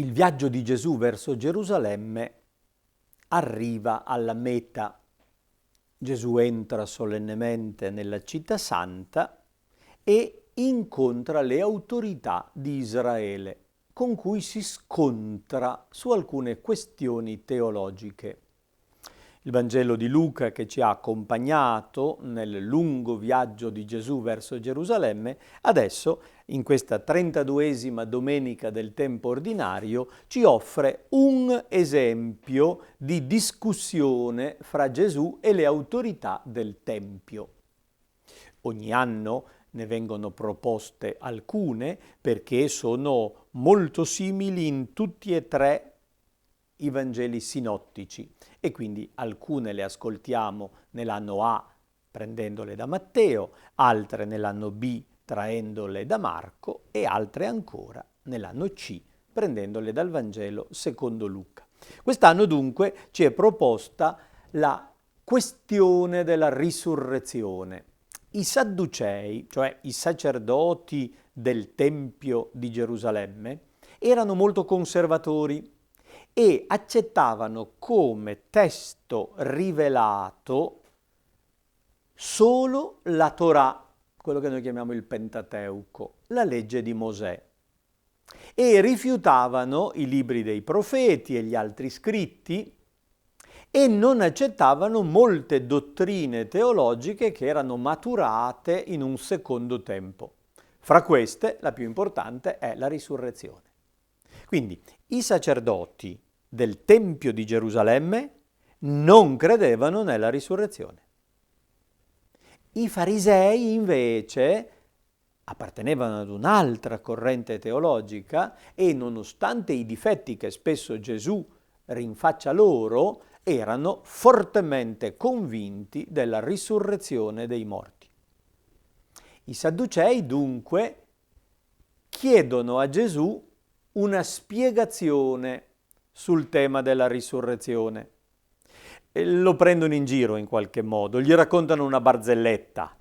Il viaggio di Gesù verso Gerusalemme arriva alla meta. Gesù entra solennemente nella città santa e incontra le autorità di Israele, con cui si scontra su alcune questioni teologiche. Il Vangelo di Luca, che ci ha accompagnato nel lungo viaggio di Gesù verso Gerusalemme, adesso, in questa 32esima domenica del tempo ordinario, ci offre un esempio di discussione fra Gesù e le autorità del Tempio. Ogni anno ne vengono proposte alcune perché sono molto simili in tutti e tre i Vangeli sinottici e quindi alcune le ascoltiamo nell'anno A prendendole da Matteo, altre nell'anno B traendole da Marco e altre ancora nell'anno C prendendole dal Vangelo secondo Luca. Quest'anno dunque ci è proposta la questione della risurrezione. I Sadducei, cioè i sacerdoti del Tempio di Gerusalemme, erano molto conservatori e accettavano come testo rivelato solo la Torah, quello che noi chiamiamo il Pentateuco, la legge di Mosè, e rifiutavano i libri dei profeti e gli altri scritti e non accettavano molte dottrine teologiche che erano maturate in un secondo tempo. Fra queste, la più importante è la risurrezione. Quindi i sacerdoti del Tempio di Gerusalemme non credevano nella risurrezione. I farisei invece appartenevano ad un'altra corrente teologica e nonostante i difetti che spesso Gesù rinfaccia loro, erano fortemente convinti della risurrezione dei morti. I Sadducei dunque chiedono a Gesù una spiegazione sul tema della risurrezione. E lo prendono in giro in qualche modo, gli raccontano una barzelletta,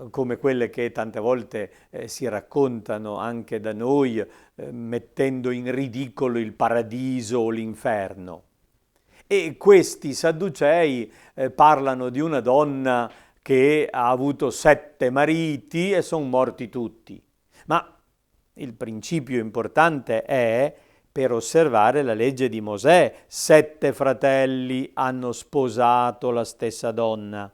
come quelle che tante volte si raccontano anche da noi, mettendo in ridicolo il paradiso o l'inferno. E questi Sadducei parlano di una donna che ha avuto 7 mariti e sono morti tutti. Ma il principio importante è, per osservare la legge di Mosè, 7 fratelli hanno sposato la stessa donna.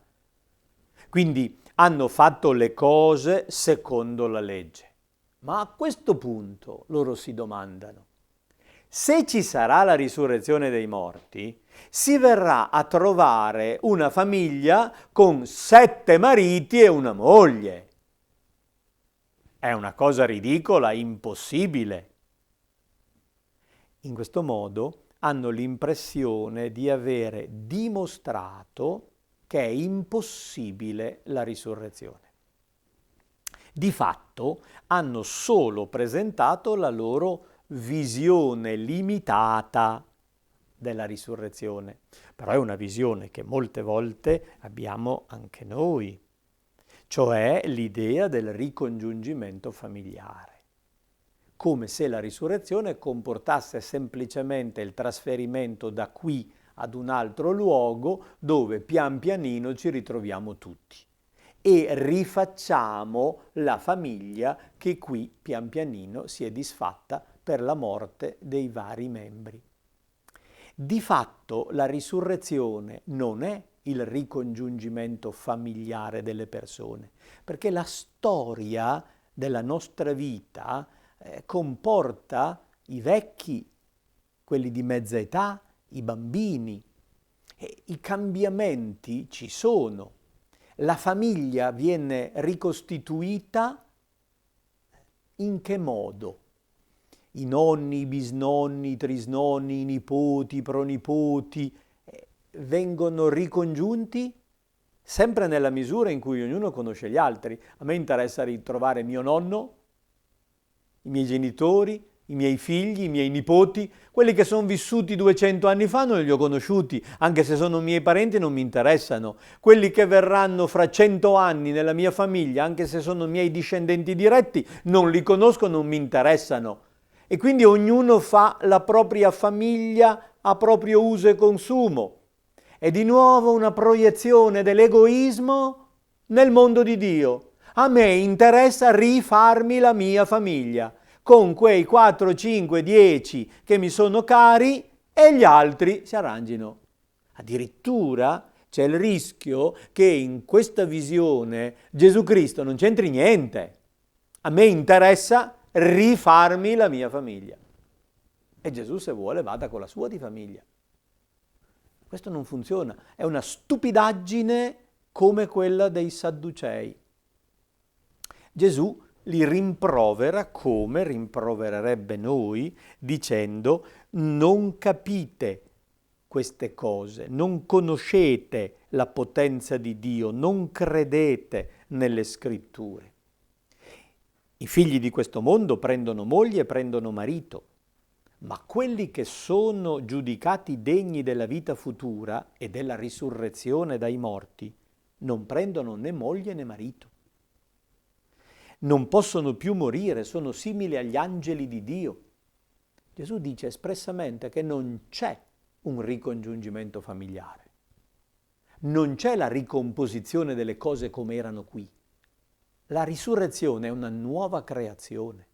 Quindi hanno fatto le cose secondo la legge. Ma a questo punto loro si domandano: se ci sarà la risurrezione dei morti, si verrà a trovare una famiglia con 7 mariti e una moglie. È una cosa ridicola, impossibile. In questo modo hanno l'impressione di avere dimostrato che è impossibile la risurrezione. Di fatto hanno solo presentato la loro visione limitata della risurrezione, però è una visione che molte volte abbiamo anche noi, cioè l'idea del ricongiungimento familiare, come se la risurrezione comportasse semplicemente il trasferimento da qui ad un altro luogo dove pian pianino ci ritroviamo tutti e rifacciamo la famiglia che qui pian pianino si è disfatta per la morte dei vari membri. Di fatto la risurrezione non è il ricongiungimento familiare delle persone, perché la storia della nostra vita comporta i vecchi, quelli di mezza età, i bambini. E i cambiamenti ci sono. La famiglia viene ricostituita in che modo? I nonni, i bisnonni, i trisnonni, i nipoti, i pronipoti vengono ricongiunti sempre nella misura in cui ognuno conosce gli altri. A me interessa ritrovare mio nonno, i miei genitori, i miei figli, i miei nipoti, quelli che sono vissuti 200 anni fa non li ho conosciuti, anche se sono miei parenti non mi interessano. Quelli che verranno fra 100 anni nella mia famiglia, anche se sono miei discendenti diretti, non li conosco, non mi interessano. e quindi ognuno fa la propria famiglia a proprio uso e consumo. È di nuovo una proiezione dell'egoismo nel mondo di Dio. A me interessa rifarmi la mia famiglia, con quei 4, 5, 10 che mi sono cari e gli altri si arrangino. Addirittura c'è il rischio che in questa visione Gesù Cristo non c'entri niente. A me interessa rifarmi la mia famiglia. E Gesù, se vuole, vada con la sua di famiglia. Questo non funziona, è una stupidaggine come quella dei Sadducei. Gesù li rimprovera come rimprovererebbe noi, dicendo: non capite queste cose, non conoscete la potenza di Dio, non credete nelle scritture. I figli di questo mondo prendono moglie e prendono marito, ma quelli che sono giudicati degni della vita futura e della risurrezione dai morti non prendono né moglie né marito. Non possono più morire, sono simili agli angeli di Dio. Gesù dice espressamente che non c'è un ricongiungimento familiare. Non c'è la ricomposizione delle cose come erano qui. La risurrezione è una nuova creazione,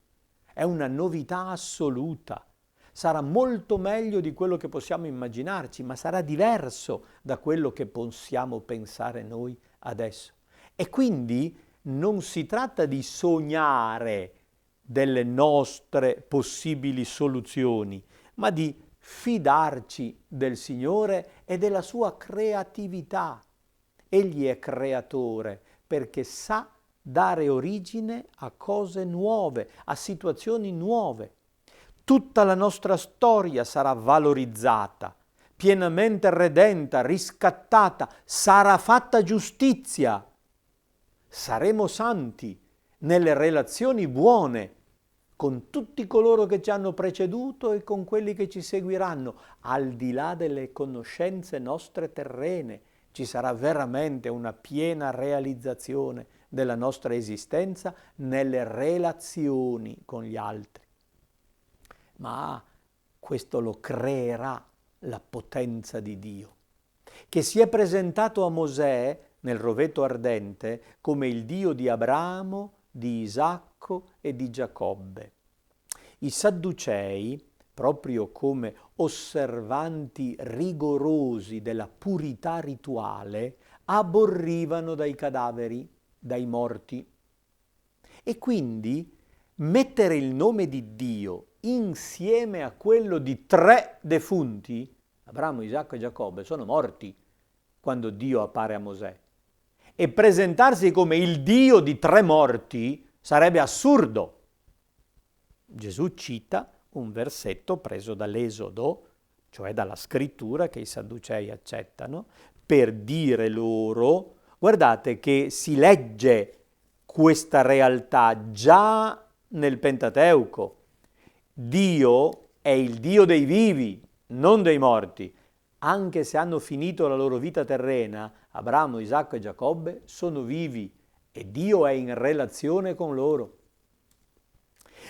è una novità assoluta. Sarà molto meglio di quello che possiamo immaginarci, ma sarà diverso da quello che possiamo pensare noi adesso. E quindi non si tratta di sognare delle nostre possibili soluzioni, ma di fidarci del Signore e della sua creatività. Egli è creatore perché sa dare origine a cose nuove, a situazioni nuove. Tutta la nostra storia sarà valorizzata, pienamente redenta, riscattata, sarà fatta giustizia. Saremo santi nelle relazioni buone con tutti coloro che ci hanno preceduto e con quelli che ci seguiranno, al di là delle conoscenze nostre terrene. Ci sarà veramente una piena realizzazione della nostra esistenza nelle relazioni con gli altri. Ma questo lo creerà la potenza di Dio, che si è presentato a Mosè nel roveto ardente come il Dio di Abramo, di Isacco e di Giacobbe. I Sadducei, proprio come osservanti rigorosi della purità rituale, aborrivano dai cadaveri, dai morti. E quindi mettere il nome di Dio insieme a quello di 3 defunti, Abramo, Isacco e Giacobbe, sono morti quando Dio appare a Mosè. E presentarsi come il Dio di 3 morti sarebbe assurdo. Gesù cita un versetto preso dall'Esodo, cioè dalla scrittura che i Sadducei accettano, per dire loro: guardate che si legge questa realtà già nel Pentateuco. Dio è il Dio dei vivi, non dei morti. Anche se hanno finito la loro vita terrena, Abramo, Isacco e Giacobbe sono vivi e Dio è in relazione con loro.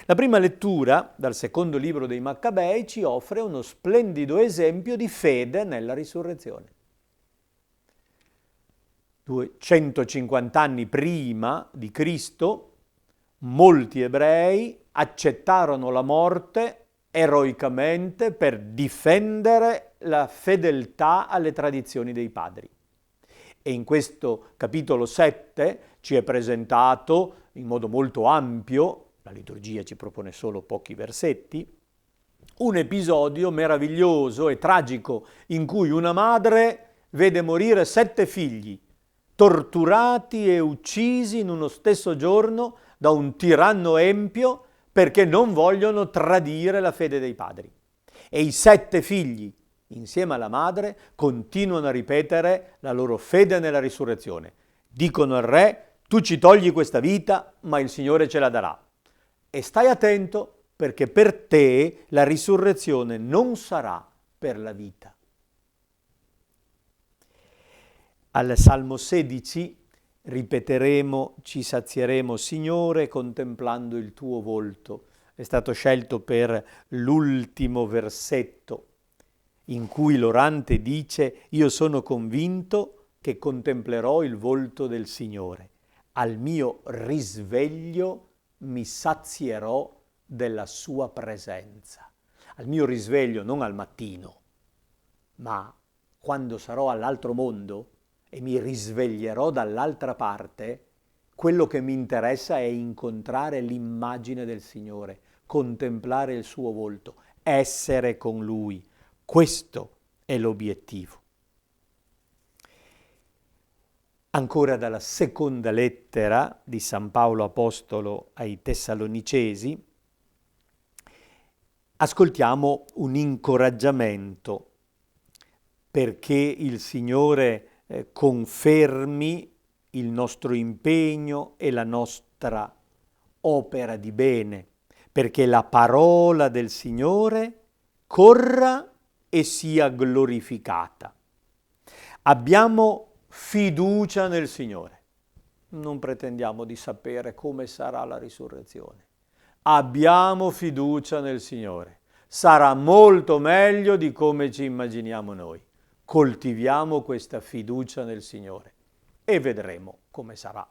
La prima lettura dal secondo libro dei Maccabei ci offre uno splendido esempio di fede nella risurrezione. 250 anni prima di Cristo, molti ebrei accettarono la morte eroicamente per difendere la fedeltà alle tradizioni dei padri. E in questo capitolo 7 ci è presentato in modo molto ampio, la liturgia ci propone solo pochi versetti, un episodio meraviglioso e tragico in cui una madre vede morire 7 figli, torturati e uccisi in uno stesso giorno da un tiranno empio perché non vogliono tradire la fede dei padri. E i 7 figli, insieme alla madre, continuano a ripetere la loro fede nella risurrezione. Dicono al re: tu ci togli questa vita, ma il Signore ce la darà. E stai attento, perché per te la risurrezione non sarà per la vita. Al Salmo 16 ripeteremo: ci sazieremo, Signore, contemplando il tuo volto. è stato scelto per l'ultimo versetto in cui l'orante dice: io sono convinto che contemplerò il volto del Signore. Al mio risveglio mi sazierò della sua presenza. Al mio risveglio, non al mattino, ma quando sarò all'altro mondo e mi risveglierò dall'altra parte, quello che mi interessa è incontrare l'immagine del Signore, contemplare il suo volto, essere con Lui. Questo è l'obiettivo. Ancora dalla seconda lettera di San Paolo Apostolo ai Tessalonicesi, ascoltiamo un incoraggiamento perché il Signore confermi il nostro impegno e la nostra opera di bene, perché la parola del Signore corra e sia glorificata. Abbiamo fiducia nel Signore. Non pretendiamo di sapere come sarà la risurrezione. Abbiamo fiducia nel Signore. Sarà molto meglio di come ci immaginiamo noi. Coltiviamo questa fiducia nel Signore e vedremo come sarà.